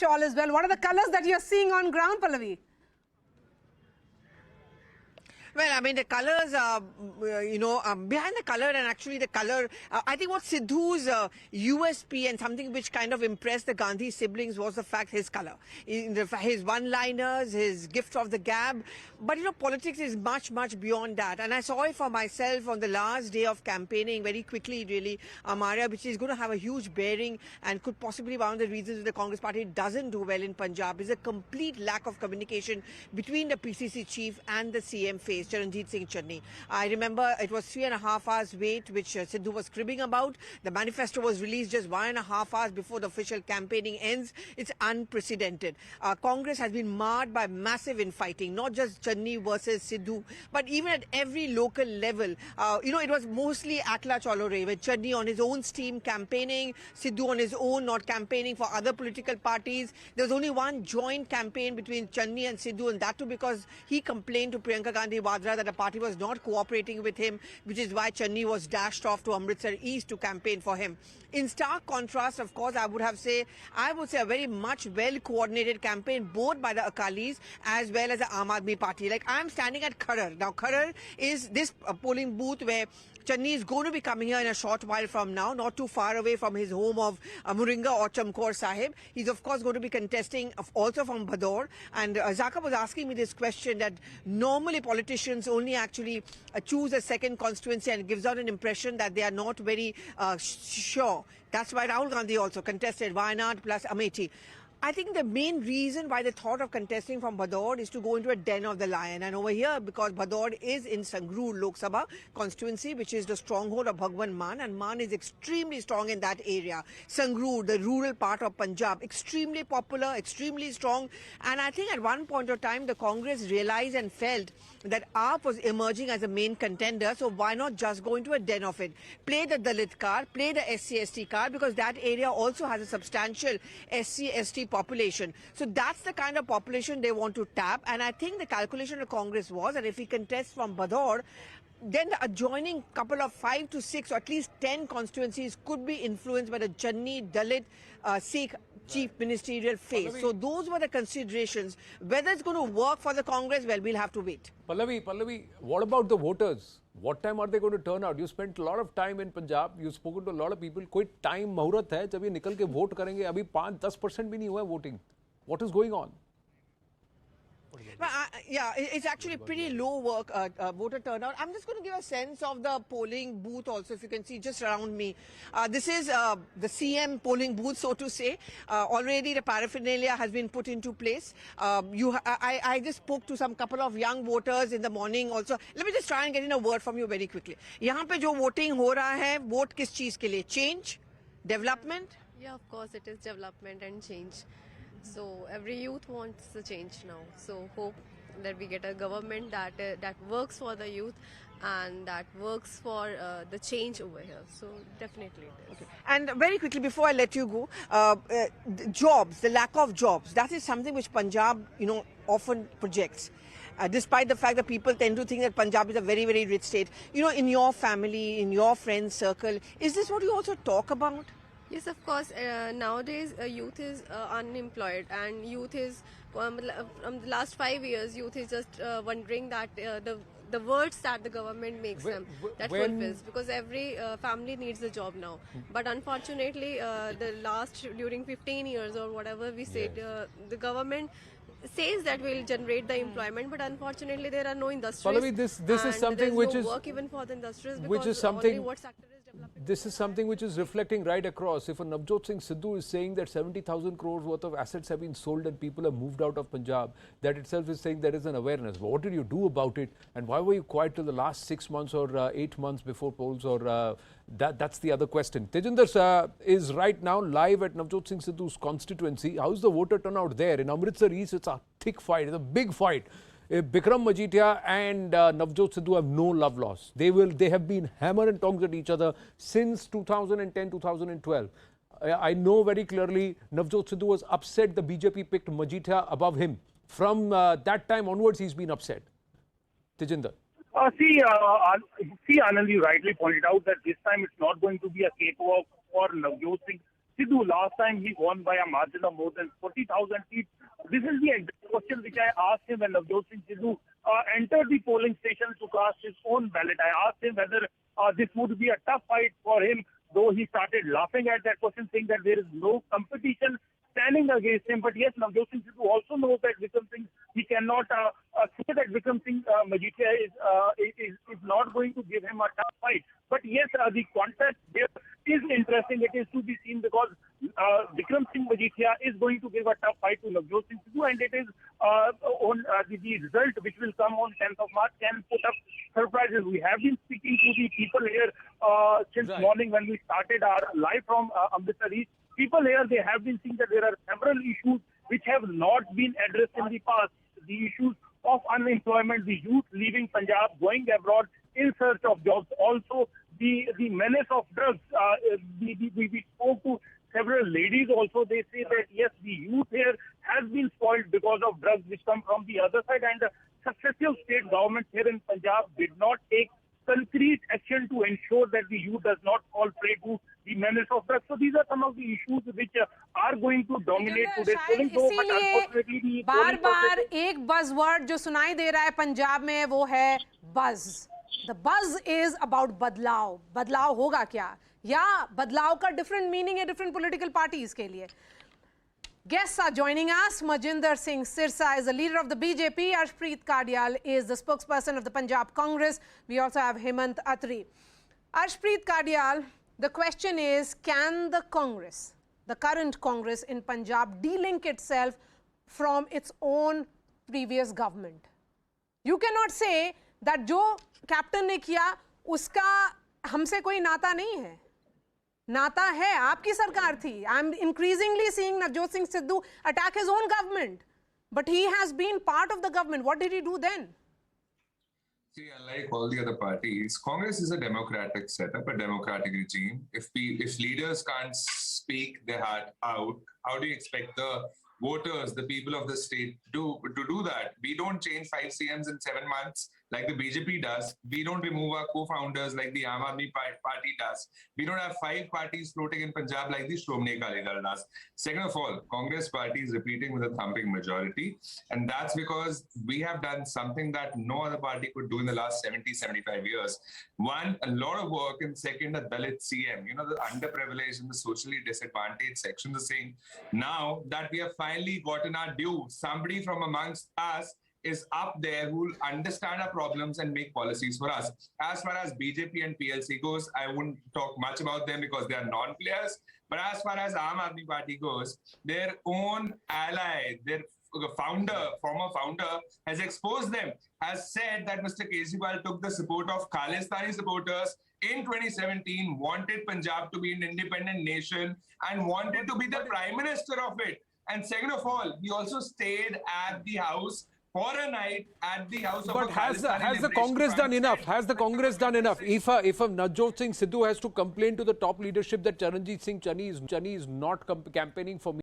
all as well. What are the colors that you're seeing on ground, Pallavi? Well, I mean, the colors are, behind the color and actually the color, I think what Sidhu's USP and something which kind of impressed the Gandhi siblings was the fact his color. His one-liners, his gift of the gab. But, politics is much, much beyond that. And I saw it for myself on the last day of campaigning very quickly, really, Maria, which is going to have a huge bearing and could possibly be one of the reasons the Congress party doesn't do well in Punjab is a complete lack of communication between the PCC chief and the CM face. Charanjit Singh Channi. I remember it was 3.5 hours wait, which Sidhu was cribbing about. The manifesto was released just 1.5 hours before the official campaigning ends. It's unprecedented. Congress has been marred by massive infighting, not just Channi versus Sidhu, but even at every local level. It was mostly Akla Cholore, with Channi on his own steam campaigning, Sidhu on his own not campaigning for other political parties. There was only one joint campaign between Channi and Sidhu, and that too because he complained to Priyanka Gandhi that the party was not cooperating with him, which is why Channi was dashed off to Amritsar East to campaign for him. In stark contrast, of course, I would say a very much well-coordinated campaign, both by the Akalis as well as the Aam Aadmi Party. Like, I'm standing at Kharar. Now, Kharar is this polling booth where Channi is going to be coming here in a short while from now, not too far away from his home of Moringa or Chamkaur Sahib. He's, of course, going to be contesting also from Bhador. And Zaka was asking me this question that normally politicians only actually choose a second constituency and gives out an impression that they are not very sure. That's why Rahul Gandhi also contested Wayanad plus Amethi. I think the main reason why they thought of contesting from Bhador is to go into a den of the lion. And over here, because Bhador is in Sangrur Lok Sabha constituency, which is the stronghold of Bhagwan Mann, and Mann is extremely strong in that area. Sangrur, the rural part of Punjab, extremely popular, extremely strong. And I think at one point of time, the Congress realized and felt that AAP was emerging as a main contender. So why not just go into a den of it? Play the Dalit card, play the SC/ST card, because that area also has a substantial SC/ST population. So that's the kind of population they want to tap. And I think the calculation of Congress was that if he contests from Bhador, then the adjoining couple of 5 to 6 or at least 10 constituencies could be influenced by the Channi, Dalit, Sikh chief ministerial face. So those were the considerations. Whether it's going to work for the Congress, well, we'll have to wait. Pallavi, what about the voters? What time are they going to turn out? You spent a lot of time in Punjab. You've spoken to a lot of people. कोई time मुहूर्त है जब ये निकल के vote करेंगे? अभी 5-10% भी नहीं हुआ है voting. What is going on? Well, it's actually pretty low voter turnout. I'm just going to give a sense of the polling booth also, if you can see just around me. This is the CM polling booth, so to say. Already the paraphernalia has been put into place. I just spoke to some couple of young voters in the morning also. Let me just try and get in a word from you very quickly. यहाँ पे जो voting हो रहा है, vote किस चीज के लिए? Change? Development? Yeah, of course it is development and change. So every youth wants the change now. So hope that we get a government that works for the youth and that works for the change over here. So definitely it is. Okay. And very quickly before I let you go, jobs, the lack of jobs, that is something which Punjab, often projects. Despite the fact that people tend to think that Punjab is a very, very rich state. In your family, in your friend circle, is this what you also talk about? Yes, of course. Nowadays, youth is unemployed, and youth is from the last 5 years, youth is just wondering that the words that the government makes them that fulfills, because every family needs a job now. But unfortunately, during 15 years or whatever we said, the government says that will generate the employment, but unfortunately there are no industries. Pallavi, this is something which is work even for the industries, because which is something only what sector is developing. This is something which is reflecting right across. If a Navjot Singh Sidhu is saying that 70,000 crores worth of assets have been sold and people have moved out of Punjab, that itself is saying there is an awareness. But what did you do about it? And why were you quiet till the last 6 months or 8 months before polls? Or that's the other question. Tejinder is right now live at Navjot Singh Sidhu's constituency. How's the voter turnout there? In Amritsar East, it's a thick fight. It's a big fight. Bikram Majithia and Navjot Sidhu have no love lost. They have been hammer and tongs at each other since 2010, 2012. I know very clearly Navjot Sidhu was upset the BJP picked Majithia above him. From that time onwards, he's been upset. Tejinder. See, Anand, you rightly pointed out that this time it's not going to be a cakewalk for Navjot Singh Sidhu. Last time he won by a margin of more than 40,000 seats. This is the exact question which I asked him when Navjot Singh Sidhu entered the polling station to cast his own ballot. I asked him whether this would be a tough fight for him, though he started laughing at that question, saying that there is no competition standing against him. But yes, Navjot Singh Sidhu also knows that Vikram Singh, he cannot say that Vikram Singh Majithia is not going to give him a tough fight. But yes, the contest there is interesting. It is to be seen because Vikram Singh Majithia is going to give a tough fight to Navjot Singh Sidhu, and it is on the result which will come on 10th of March can put up surprises. We have been speaking to the people here since morning when we started our live from Amritsar East. People here, they have been seeing that there are several issues which have not been addressed in the past. The issues of unemployment, the youth leaving Punjab, going abroad in search of jobs. Also, the menace of drugs. We spoke to several ladies also. They say that yes, the youth here has been spoiled because of drugs which come from the other side, and successive state governments here in Punjab did not take concrete action to ensure that the youth does not fall prey to the menace of drugs. So these are some of the issues which are going to dominate today's polling. इसीलिए बार बार एक buzzword जो सुनाई दे रहा है पंजाब में वो है buzz. The buzz is about बदलाव. बदलाव होगा क्या, या बदलाव का different meaning है different political parties के लिए. Guests are joining us. Majinder Singh Sirsa is the leader of the BJP. Arshpreet Kadial is the spokesperson of the Punjab Congress. We also have Hemant Atri. Arshpreet Kadial, the question is, can the Congress, the current Congress in Punjab, de-link itself from its own previous government? You cannot say that जो captain ने किया उसका हमसे कोई नाता नहीं है. नाता है, आपकी सरकार थी. I'm increasingly seeing Navjot Singh Sidhu attack his own government, but he has been part of the government. What did he do then? See, unlike all the other parties, Congress is a democratic setup, a democratic regime. If leaders can't speak their heart out, how do you expect the voters, the people of the state, to do that? We don't change 5 CMs in 7 months like the BJP does. We don't remove our co-founders like the Aam Aadmi Party does. We don't have 5 parties floating in Punjab like the Shromani Akali Dal does. Second of all, Congress party is repeating with a thumping majority, and that's because we have done something that no other party could do in the last 70, 75 years. One, a lot of work, and second, a Dalit CM. You know, the underprivileged and the socially disadvantaged sections are saying now that we have finally gotten our due, somebody from amongst us is up there who will understand our problems and make policies for us. As far as BJP and PLC goes, I wouldn't talk much about them because they are non-players. But as far as Aam Aadmi Party goes, their own ally, their former founder, has exposed them, has said that Mr. Kejriwal took the support of Khalistani supporters in 2017, wanted Punjab to be an independent nation and wanted to be the prime minister of it. And second of all, he also stayed at the house for a night at the house of but has the Congress done enough? Has the Congress done enough? If Navjot Singh Sidhu has to complain to the top leadership that Charanjit Singh Chani is not campaigning for me.